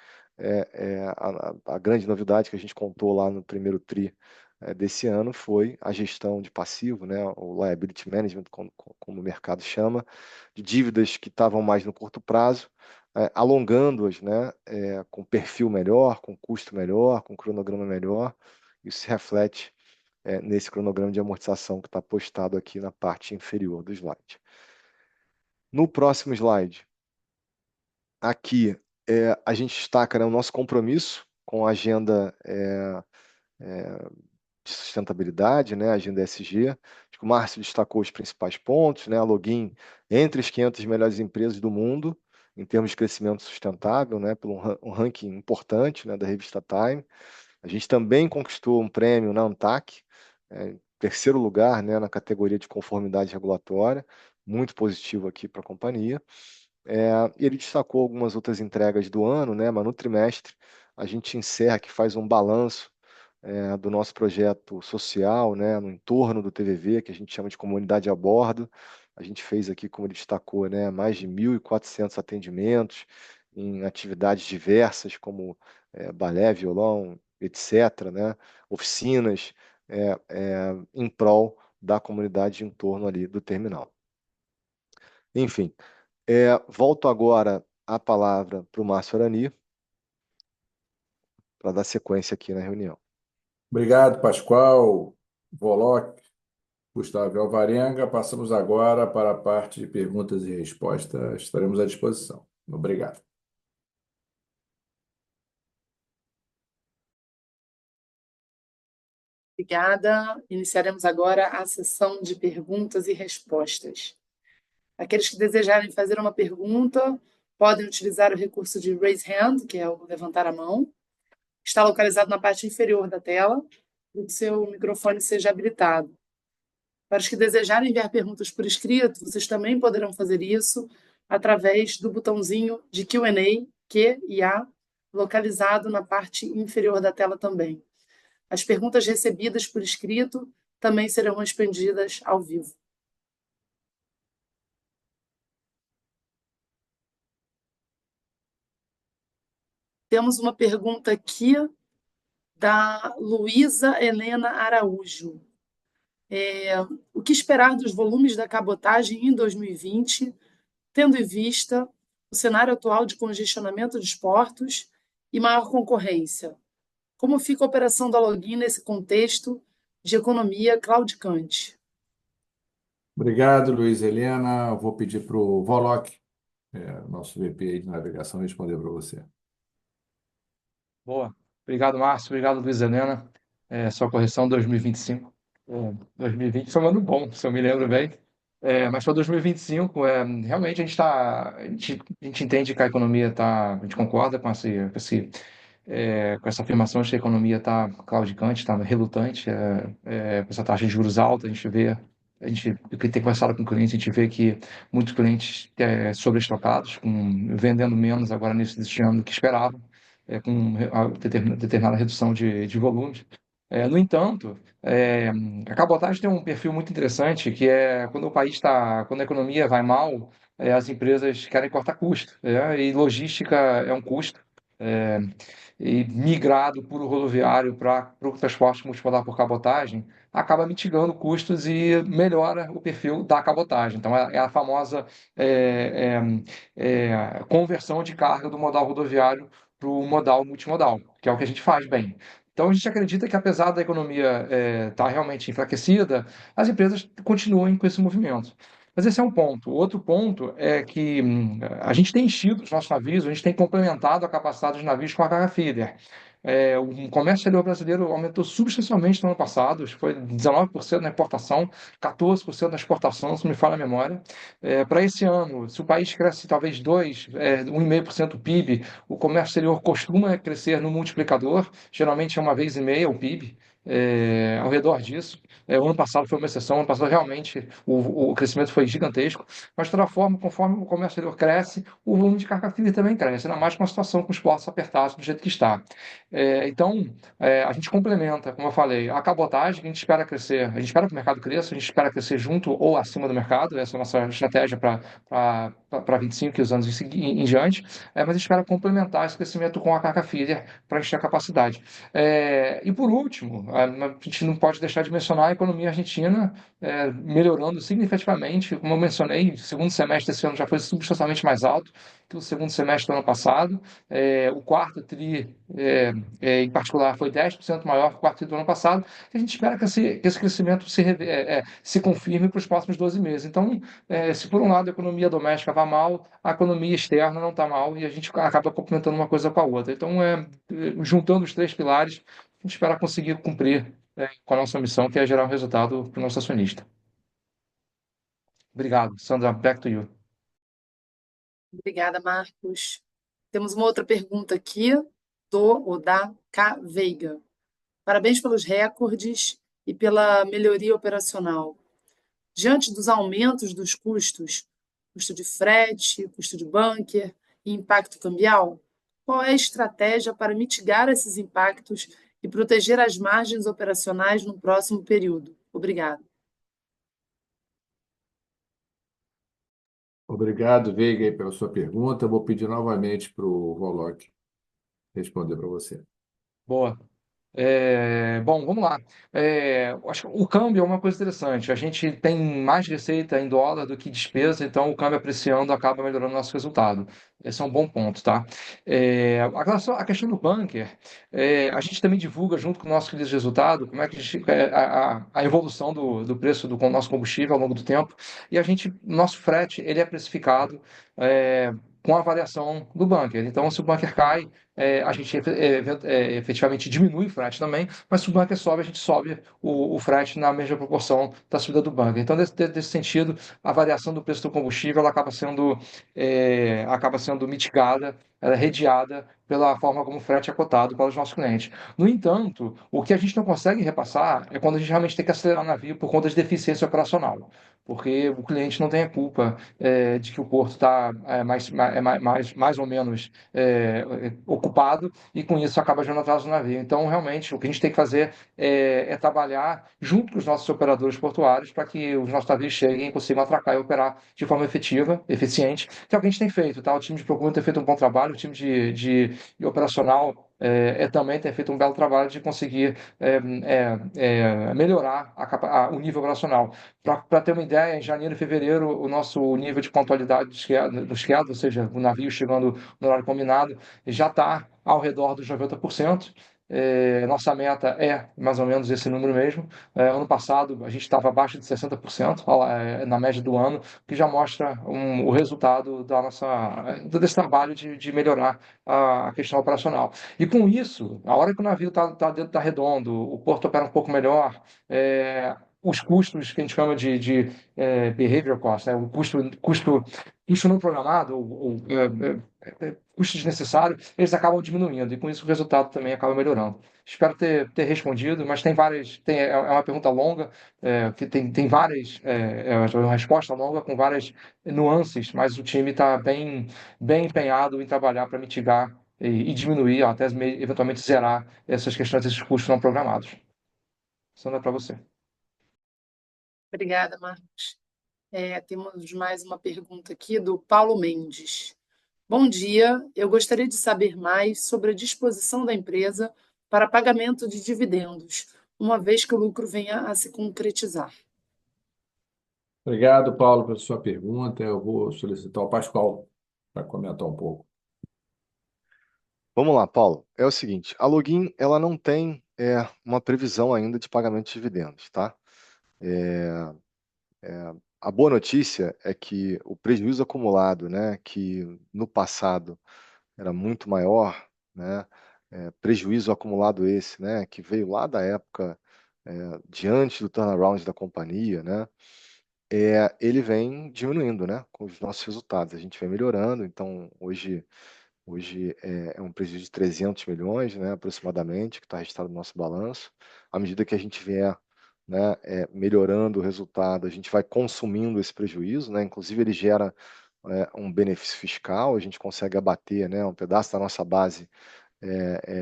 A grande novidade que a gente contou lá no primeiro TRI desse ano foi a gestão de passivo, né, o liability management, como o mercado chama, de dívidas que estavam mais no curto prazo, alongando-as, né, com perfil melhor, com custo melhor, com cronograma melhor. Isso se reflete nesse cronograma de amortização que está postado aqui na parte inferior do slide. No próximo slide, aqui a gente destaca, né, o nosso compromisso com a agenda de sustentabilidade, né, a agenda ESG. Acho que o Márcio destacou os principais pontos, né, a Login entre as 500 melhores empresas do mundo em termos de crescimento sustentável, né, por um ranking importante, né, da revista Time. A gente também conquistou um prêmio na ANTAC, terceiro lugar, né, na categoria de conformidade regulatória, muito positivo aqui para a companhia. E ele destacou algumas outras entregas do ano, né, mas no trimestre a gente encerra que faz um balanço do nosso projeto social, né, no entorno do TVV, que a gente chama de comunidade a bordo. A gente fez aqui, como ele destacou, né, mais de 1.400 atendimentos em atividades diversas, como balé, violão, etc., né, oficinas, em prol da comunidade em torno ali do terminal. Enfim, volto agora a palavra para o Márcio Arani, para dar sequência aqui na reunião. Obrigado, Pascoal, Voloc, Gustavo e Alvarenga. Passamos agora para a parte de perguntas e respostas. Estaremos à disposição. Obrigado. Obrigada. Iniciaremos agora a sessão de perguntas e respostas. Aqueles que desejarem fazer uma pergunta podem utilizar o recurso de Raise Hand, que é o levantar a mão. Está localizado na parte inferior da tela, para que seu microfone seja habilitado. Para os que desejarem enviar perguntas por escrito, vocês também poderão fazer isso através do botãozinho de Q&A, Q e A, localizado na parte inferior da tela também. As perguntas recebidas por escrito também serão respondidas ao vivo. Temos uma pergunta aqui da Luísa Helena Araújo. O que esperar dos volumes da cabotagem em 2020, tendo em vista o cenário atual de congestionamento dos portos e maior concorrência? Como fica a operação da Login nesse contexto de economia claudicante? Obrigado, Luiz Helena. Vou pedir para o Voloc, nosso VP aí de navegação, responder para você. Boa. Obrigado, Márcio. Obrigado, Luiz Helena. Sua correção 2025. 2020 foi um ano bom, se eu me lembro bem. Mas para 2025, realmente a gente entende que a economia está, a gente concorda com com essa afirmação de que a economia está claudicante, está relutante, com essa taxa de juros alta. Eu que tem conversado com clientes, a gente vê que muitos clientes sobreestocados, vendendo menos agora nesse ano do que esperavam, com a determinada redução de volumes. No entanto, a cabotagem tem um perfil muito interessante, que é quando a economia vai mal, as empresas querem cortar custo, e logística é um custo. E migrar do puro rodoviário para o transporte multimodal por cabotagem, acaba mitigando custos e melhora o perfil da cabotagem. Então, é a famosa conversão de carga do modal rodoviário para o modal multimodal, que é o que a gente faz bem. Então, a gente acredita que, apesar da economia estar realmente enfraquecida, as empresas continuem com esse movimento. Mas esse é um ponto. O outro ponto é que a gente tem enchido os nossos navios, a gente tem complementado a capacidade dos navios com a carga feeder. O comércio exterior brasileiro aumentou substancialmente no ano passado, acho que foi 19% na importação, 14% na exportação, se não me falha a memória. Para esse ano, se o país cresce talvez 1,5% do PIB, o comércio exterior costuma crescer no multiplicador, geralmente é uma vez e meia o PIB, ao redor disso. O ano passado foi uma exceção, ano passado realmente o crescimento foi gigantesco, mas de toda forma, conforme o comércio exterior cresce, o volume de carga fria também cresce, ainda mais com a situação com os portos apertados do jeito que está. Então, a gente complementa, como eu falei, a cabotagem, que a gente espera crescer, a gente espera que o mercado cresça, a gente espera crescer junto ou acima do mercado, essa é a nossa estratégia para 25 anos em diante, mas a gente espera complementar esse crescimento com a carga fria para encher a capacidade. E por último, a gente não pode deixar de mencionar a economia argentina melhorando significativamente. Como eu mencionei, o segundo semestre desse ano já foi substancialmente mais alto que o segundo semestre do ano passado. O quarto TRI, em particular, foi 10% maior que o quarto TRI do ano passado. E a gente espera que esse crescimento se confirme para os próximos 12 meses. Então, se por um lado a economia doméstica vai mal, a economia externa não está mal e a gente acaba complementando uma coisa com a outra. Então, juntando os três pilares, a gente espera conseguir cumprir com a nossa missão, que é gerar um resultado para o nosso acionista. Obrigado. Sandra, back to you. Obrigada, Marcos. Temos uma outra pergunta aqui do ou da K. Veiga. Parabéns pelos recordes e pela melhoria operacional. Diante dos aumentos dos custos, custo de frete, custo de bunker e impacto cambial, qual é a estratégia para mitigar esses impactos e proteger as margens operacionais no próximo período? Obrigada. Obrigado, Veiga, aí pela sua pergunta. Eu vou pedir novamente para o Volok responder para você. Boa. Bom, vamos lá. Acho que o câmbio é uma coisa interessante. A gente tem mais receita em dólar do que despesa, então o câmbio apreciando acaba melhorando o nosso resultado. Esse é um bom ponto, tá? A questão do bunker, a gente também divulga junto com o nosso release de resultado como é que a evolução do preço do nosso combustível ao longo do tempo. E nosso frete, ele é precificado com a variação do bunker. Então, se o bunker cai, a gente efetivamente diminui o frete também, mas se o bunker sobe, a gente sobe o frete na mesma proporção da subida do bunker. Então, desse sentido, a variação do preço do combustível ela acaba sendo mitigada, ela é redeada pela forma como o frete é cotado para os nossos clientes. No entanto, o que a gente não consegue repassar é quando a gente realmente tem que acelerar o navio por conta de deficiência operacional, porque o cliente não tem a culpa de que o porto está mais ou menos ocupado e com isso acaba gerando atraso no navio. Então, realmente, o que a gente tem que fazer é trabalhar junto com os nossos operadores portuários para que os nossos navios cheguem e consigam atracar e operar de forma efetiva, eficiente, que é o que a gente tem feito, tá? O time de procura tem feito um bom trabalho, o time de operacional também tem feito um belo trabalho de conseguir melhorar o nível operacional. Para ter uma ideia, em janeiro e fevereiro, o nosso nível de pontualidade do esquiado, ou seja, o navio chegando no horário combinado, já está ao redor dos 90%. Nossa meta é mais ou menos esse número mesmo. Ano passado, a gente estava abaixo de 60%, na média do ano, que já mostra o resultado desse trabalho de melhorar a questão operacional. E com isso, a hora que o navio está redondo, o porto opera um pouco melhor, os custos que a gente chama de behavior cost, né? O custo não programado, custos desnecessários, eles acabam diminuindo e com isso o resultado também acaba melhorando. Espero ter respondido, mas é uma pergunta longa, que tem várias, uma resposta longa com várias nuances, mas o time está bem empenhado em trabalhar para mitigar e diminuir, até eventualmente zerar essas questões, esses custos não programados. Sandra, é para você. Obrigada, Marcos. Temos mais uma pergunta aqui do Paulo Mendes. Bom dia, eu gostaria de saber mais sobre a disposição da empresa para pagamento de dividendos, uma vez que o lucro venha a se concretizar. Obrigado, Paulo, pela sua pergunta. Eu vou solicitar o Pascoal para comentar um pouco. Vamos lá, Paulo. É o seguinte, a Login ela não tem uma previsão ainda de pagamento de dividendos, tá? A boa notícia é que o prejuízo acumulado, né, que no passado era muito maior, né, prejuízo acumulado esse, né, que veio lá da época diante do turnaround da companhia, né, ele vem diminuindo, né, com os nossos resultados. A gente vem melhorando, então hoje é um prejuízo de 300 milhões, né, aproximadamente, que está registrado no nosso balanço. À medida que a gente vier, né, melhorando o resultado, a gente vai consumindo esse prejuízo, né, inclusive ele gera um benefício fiscal, a gente consegue abater, né, um pedaço da nossa base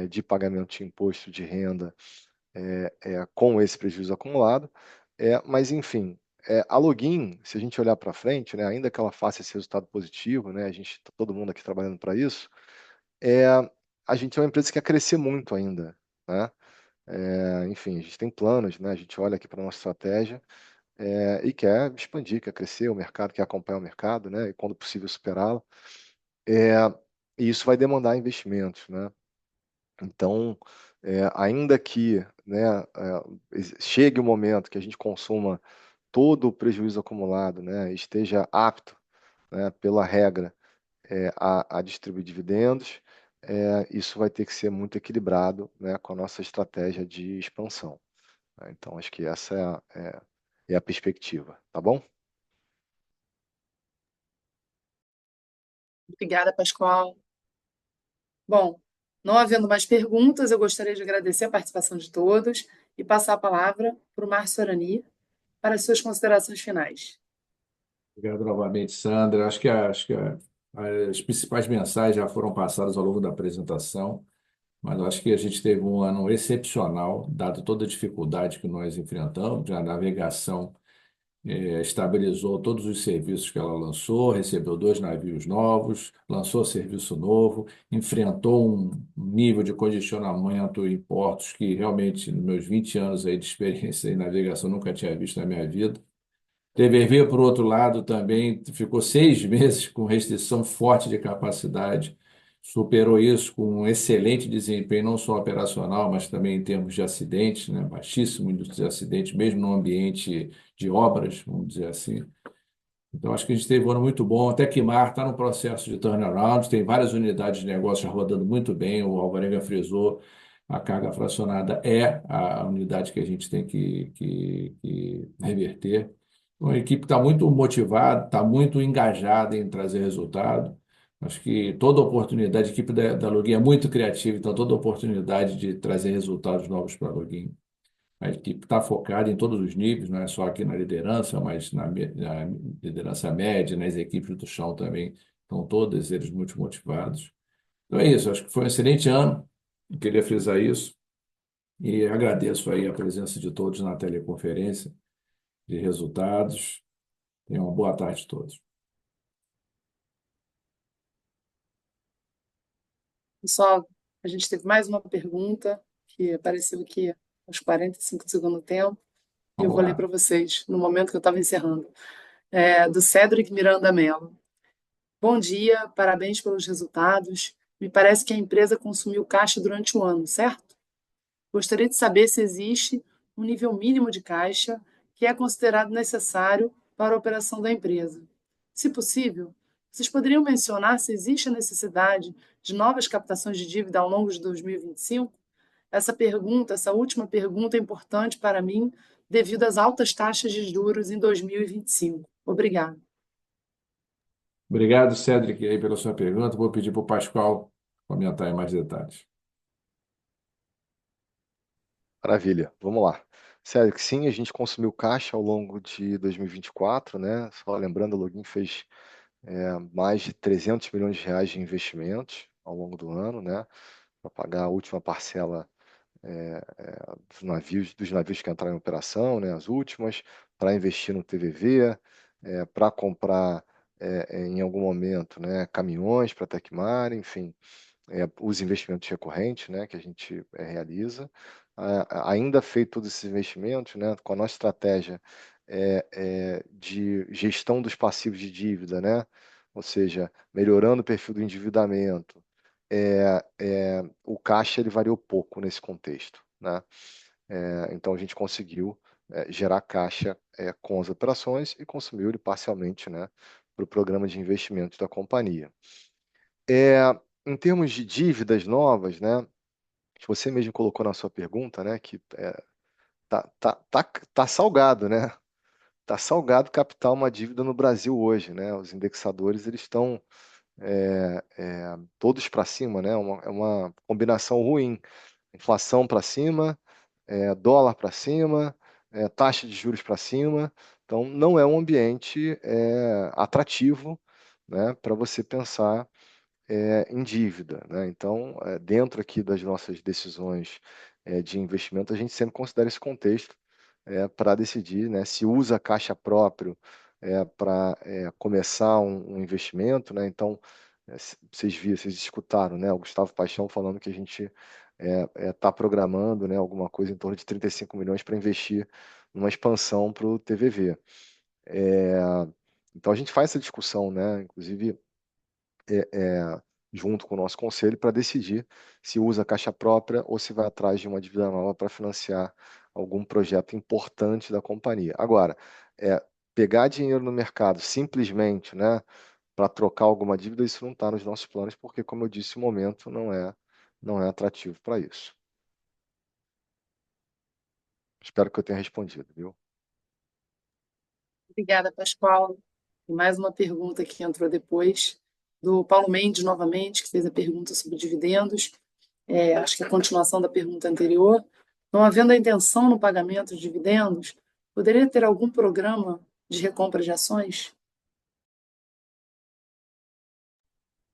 de pagamento de imposto de renda com esse prejuízo acumulado. Mas, enfim, a Login, se a gente olhar para frente, né, ainda que ela faça esse resultado positivo, né, a gente, todo mundo aqui trabalhando para isso, é, a gente é uma empresa que quer crescer muito ainda, né? Enfim, a gente tem planos, né? A gente olha aqui para a nossa estratégia e quer expandir, quer crescer o mercado, quer acompanhar o mercado, né? E quando possível superá-lo. É, e isso vai demandar investimentos, né? Então, ainda que, né, chegue o momento que a gente consuma todo o prejuízo acumulado, né, esteja apto, né, pela regra, a distribuir dividendos, isso vai ter que ser muito equilibrado, né, com a nossa estratégia de expansão, né? Então, acho que essa é a perspectiva, tá bom? Obrigada, Pascoal. Bom, não havendo mais perguntas, eu gostaria de agradecer a participação de todos e passar a palavra para o Márcio Arani para as suas considerações finais. Obrigado novamente, Sandra. As principais mensagens já foram passadas ao longo da apresentação, mas eu acho que a gente teve um ano excepcional, dado toda a dificuldade que nós enfrentamos. A navegação estabilizou todos os serviços que ela lançou, recebeu 2 navios novos, lançou serviço novo, enfrentou um nível de congestionamento em portos que realmente, nos meus 20 anos aí de experiência em navegação, nunca tinha visto na minha vida. TVV, por outro lado, também ficou 6 meses com restrição forte de capacidade, superou isso com um excelente desempenho, não só operacional, mas também em termos de acidentes, né? Baixíssimo índice de acidentes, mesmo no ambiente de obras, vamos dizer assim. Então, acho que a gente teve um ano muito bom. Até que Mar está no processo de turnaround, tem várias unidades de negócio rodando muito bem. O Alvarenga frisou, a carga fracionada é a unidade que a gente tem que reverter. Então, a equipe está muito motivada, está muito engajada em trazer resultado. Acho que toda oportunidade, a equipe da Login é muito criativa, então toda oportunidade de trazer resultados novos para a Login. A equipe está focada em todos os níveis, não é só aqui na liderança, mas na liderança média, nas equipes do chão também, estão todos eles muito motivados. Então é isso, acho que foi um excelente ano, eu queria frisar isso, e agradeço aí a presença de todos na teleconferência de resultados. Tenham uma boa tarde a todos. Pessoal, a gente teve mais uma pergunta que apareceu aqui aos 45 do segundo tempo, e eu Vamos vou ler lá. para vocês no momento que eu estava encerrando. Do Cédric Miranda Mello. Bom dia, parabéns pelos resultados. Me parece que a empresa consumiu caixa durante o ano, certo? Gostaria de saber se existe um nível mínimo de caixa que é considerado necessário para a operação da empresa. Se possível, vocês poderiam mencionar se existe a necessidade de novas captações de dívida ao longo de 2025? Essa última pergunta é importante para mim devido às altas taxas de juros em 2025. Obrigada. Obrigado, Cédric, aí pela sua pergunta. Vou pedir para o Pascoal comentar em mais detalhes. Maravilha, vamos lá. Sério que sim, a gente consumiu caixa ao longo de 2024, né? Só lembrando, a Login fez mais de 300 milhões de reais de investimentos ao longo do ano, né? Para pagar a última parcela dos navios que entraram em operação, né? As últimas, para investir no TVV, para comprar em algum momento, né? Caminhões para Tecmar, enfim, os investimentos recorrentes, né? Que a gente realiza. Ainda feito todos esses investimentos, né? Com a nossa estratégia de gestão dos passivos de dívida, né? Ou seja, melhorando o perfil do endividamento, o caixa ele variou pouco nesse contexto, né? Então a gente conseguiu gerar caixa com as operações e consumiu ele parcialmente, né, para o programa de investimentos da companhia. Em termos de dívidas novas, né, que você mesmo colocou na sua pergunta, né, que tá salgado, né? Tá salgado captar uma dívida no Brasil hoje, né? Os indexadores eles estão todos para cima, né? É uma combinação ruim. Inflação para cima, dólar para cima, taxa de juros para cima. Então, não é um ambiente atrativo, né, para você pensar em dívida, né? Então, dentro aqui das nossas decisões de investimento, a gente sempre considera esse contexto para decidir, né, se usa caixa próprio para começar um investimento, né? Então, vocês escutaram, né, o Gustavo Paixão falando que a gente está programando, né, alguma coisa em torno de 35 milhões para investir numa expansão para o TVV. Então, a gente faz essa discussão, né, inclusive junto com o nosso conselho, para decidir se usa caixa própria ou se vai atrás de uma dívida nova para financiar algum projeto importante da companhia. Agora, pegar dinheiro no mercado simplesmente, né, para trocar alguma dívida, isso não está nos nossos planos, porque, como eu disse, o momento não é atrativo para isso. Espero que eu tenha respondido, viu? Obrigada, Pascoal. E mais uma pergunta que entrou depois, do Paulo Mendes, novamente, que fez a pergunta sobre dividendos. Acho que é a continuação da pergunta anterior. Não havendo a intenção no pagamento de dividendos, poderia ter algum programa de recompra de ações?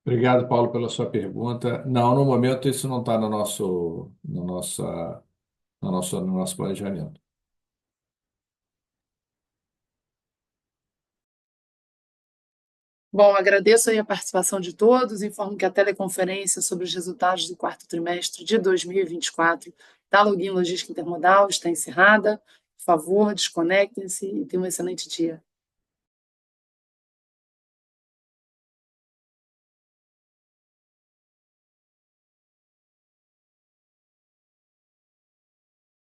Obrigado, Paulo, pela sua pergunta. Não, no momento isso não está no nosso planejamento. Bom, agradeço aí a participação de todos. Informo que a teleconferência sobre os resultados do quarto trimestre de 2024 da Login Logística Intermodal está encerrada. Por favor, desconectem-se e tenham um excelente dia.